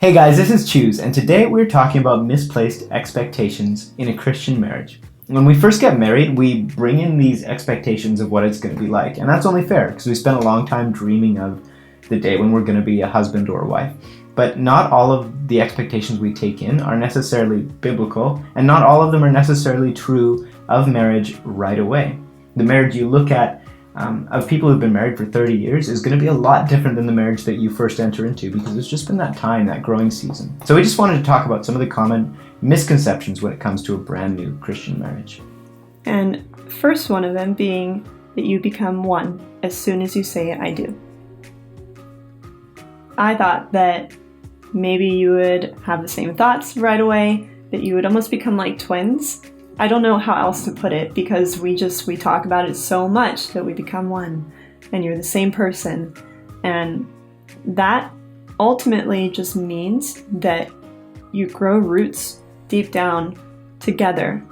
Hey guys, this is Choose, and today we're talking about misplaced expectations in a Christian marriage. When we first get married, we bring in these expectations of what it's going to be like, and that's only fair because we spent a long time dreaming of the day when we're going to be a husband or a wife. But not all of the expectations we take in are necessarily biblical, and not all of them are necessarily true of marriage right away. The marriage you look at of people who've been married for 30 years is going to be a lot different than the marriage that you first enter into because it's just been that time, that growing season. So we just wanted to talk about some of the common misconceptions when it comes to a brand new Christian marriage. And first one of them being that you become one as soon as you say I do. I thought that maybe you would have the same thoughts right away, that you would almost become like twins. I don't know how else to put it because we talk about it so much that we become one and you're the same person. And that ultimately just means that you grow roots deep down together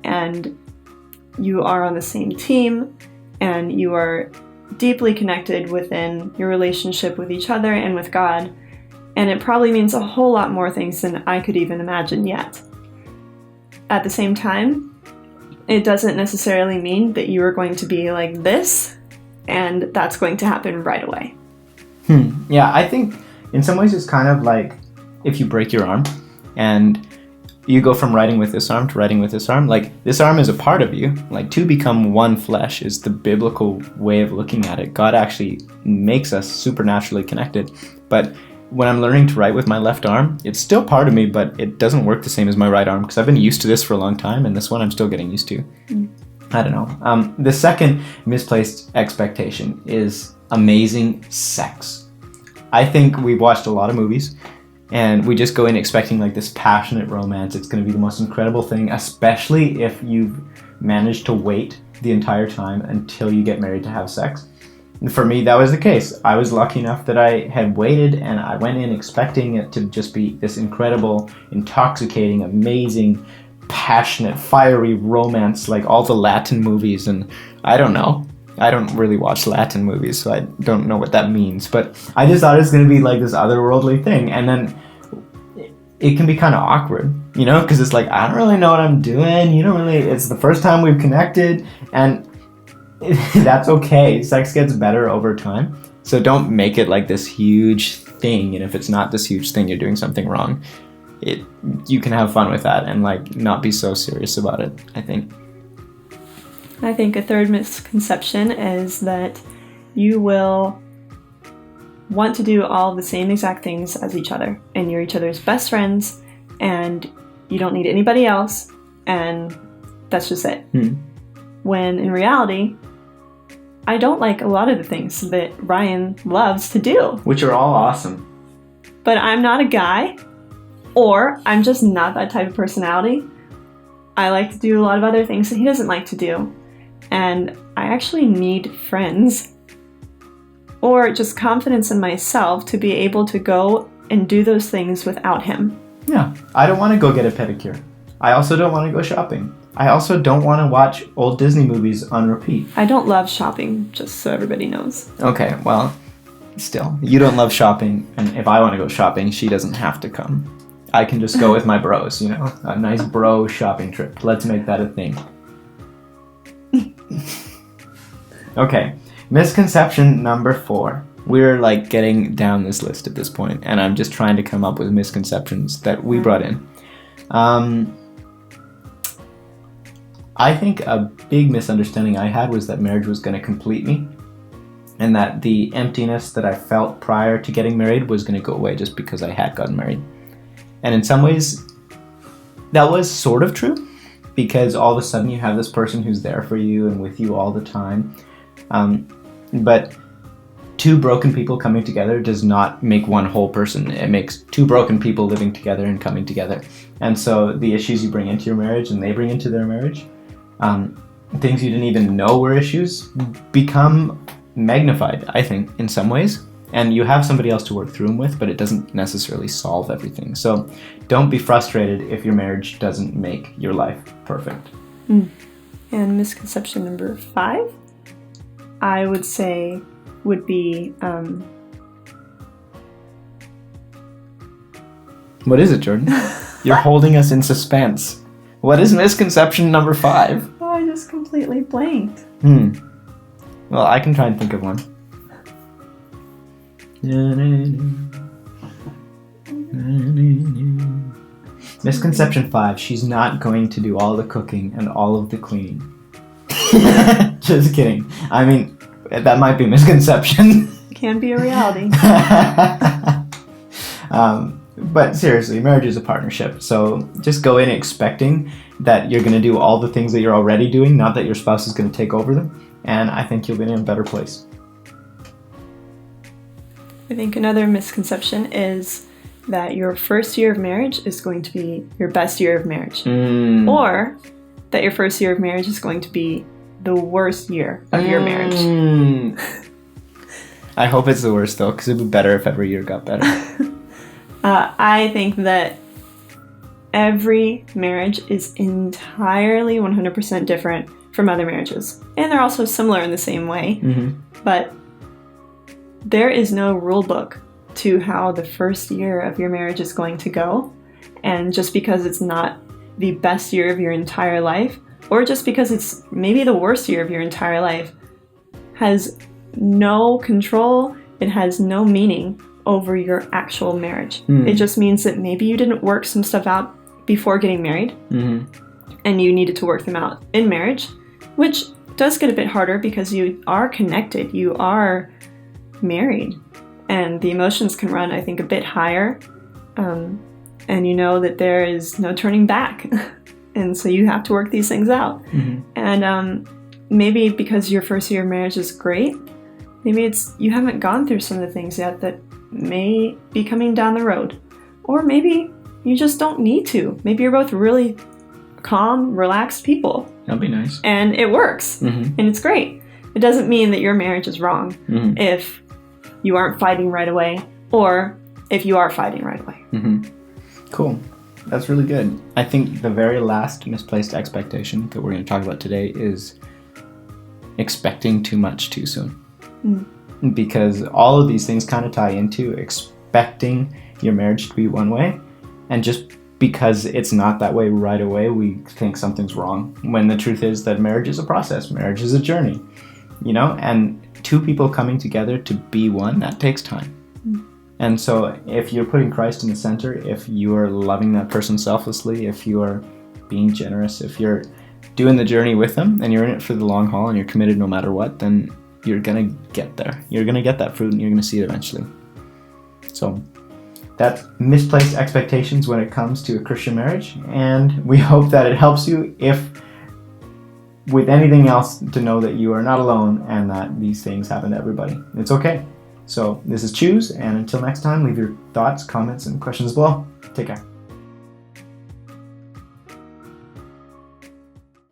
and you are on the same team and you are deeply connected within your relationship with each other and with God. And it probably means a whole lot more things than I could even imagine yet. At the same time, it doesn't necessarily mean that you are going to be like this, and that's going to happen right away. Yeah, I think in some ways it's kind of like if you break your arm and you go from writing with this arm to writing with this arm. Like, this arm is a part of you. Like, to become one flesh is the biblical way of looking at it. God actually makes us supernaturally connected. But when I'm learning to write with my left arm, it's still part of me, but it doesn't work the same as my right arm because I've been used to this for a long time, and this one I'm still getting used to. I don't know. The second misplaced expectation is amazing sex. I think we've watched a lot of movies, and we just go in expecting like this passionate romance. It's going to be the most incredible thing, especially if you've managed to wait the entire time until you get married to have sex. And for me, that was the case. I was lucky enough that I had waited, and I went in expecting it to just be this incredible, intoxicating, amazing, passionate, fiery romance like all the Latin movies. And I don't know. I don't really watch Latin movies, so I don't know what that means. But I just thought it was going to be like this otherworldly thing. And then it can be kind of awkward, you know, because it's like, I don't really know what I'm doing. It's the first time we've connected, and that's okay. Sex gets better over time. So don't make it like this huge thing. And if it's not this huge thing, you're doing something wrong. You can have fun with that and like not be so serious about it, I think. I think a third misconception is that you will want to do all the same exact things as each other. And you're each other's best friends and you don't need anybody else. And that's just it. When in reality, I don't like a lot of the things that Ryan loves to do. Which are all awesome. But I'm not a guy, or I'm just not that type of personality. I like to do a lot of other things that he doesn't like to do. And I actually need friends, or just confidence in myself to be able to go and do those things without him. Yeah, I don't want to go get a pedicure. I also don't want to go shopping. I also don't want to watch old Disney movies on repeat. I don't love shopping, just so everybody knows. Okay, well, still, you don't love shopping, and if I want to go shopping, she doesn't have to come. I can just go with my bros, a nice bro shopping trip. Let's make that a thing. Okay, misconception number 4. We're like getting down this list at this point, and I'm just trying to come up with misconceptions that we brought in. I think a big misunderstanding I had was that marriage was going to complete me, and that the emptiness that I felt prior to getting married was going to go away just because I had gotten married. And in some ways, that was sort of true, because all of a sudden you have this person who's there for you and with you all the time. But two broken people coming together does not make one whole person. It makes two broken people living together and coming together. And so the issues you bring into your marriage and they bring into their marriage, things you didn't even know were issues, become magnified, I think, in some ways. And you have somebody else to work through them with, but it doesn't necessarily solve everything. So don't be frustrated if your marriage doesn't make your life perfect. And misconception number 5, I would say, would be What is it, Jordan? You're holding us in suspense. What is misconception number 5? Oh, I just completely blanked. Well, I can try and think of one. Misconception 5. She's not going to do all the cooking and all of the cleaning. Just kidding. I mean, that might be a misconception. Can be a reality. But seriously, marriage is a partnership. So just go in expecting that you're going to do all the things that you're already doing, not that your spouse is going to take over them. And I think you'll be in a better place. I think another misconception is that your first year of marriage is going to be your best year of marriage. Or that your first year of marriage is going to be the worst year of your marriage. I hope it's the worst, though, because it would be better if every year got better. I think that every marriage is entirely 100% different from other marriages. And they're also similar in the same way. But there is no rule book to how the first year of your marriage is going to go. And just because it's not the best year of your entire life, or just because it's maybe the worst year of your entire life, has no control, it has no meaning over your actual marriage. It just means that maybe you didn't work some stuff out before getting married, and you needed to work them out in marriage, which does get a bit harder because you are connected, you are married, and the emotions can run, I think, a bit higher, and you know that there is no turning back. And so you have to work these things out. And maybe because your first year of marriage is great, maybe it's you haven't gone through some of the things yet that may be coming down the road. Or maybe you just don't need to. Maybe you're both really calm, relaxed people. That'd be nice. And it works. And it's great. It doesn't mean that your marriage is wrong if you aren't fighting right away, or if you are fighting right away. Cool. That's really good. I think the very last misplaced expectation that we're going to talk about today is expecting too much too soon. Because all of these things kind of tie into expecting your marriage to be one way, and just because it's not that way right away, we think something's wrong, when the truth is that marriage is a process, marriage is a journey, you know, and two people coming together to be one, that takes time. And so if you're putting Christ in the center, if you are loving that person selflessly, if you are being generous, if you're doing the journey with them and you're in it for the long haul and you're committed no matter what, then you're going to get there. You're going to get that fruit and you're going to see it eventually. So that's misplaced expectations when it comes to a Christian marriage. And we hope that it helps you, if with anything else, to know that you are not alone and that these things happen to everybody. It's okay. So this is Choose, and until next time, leave your thoughts, comments, and questions below. Take care.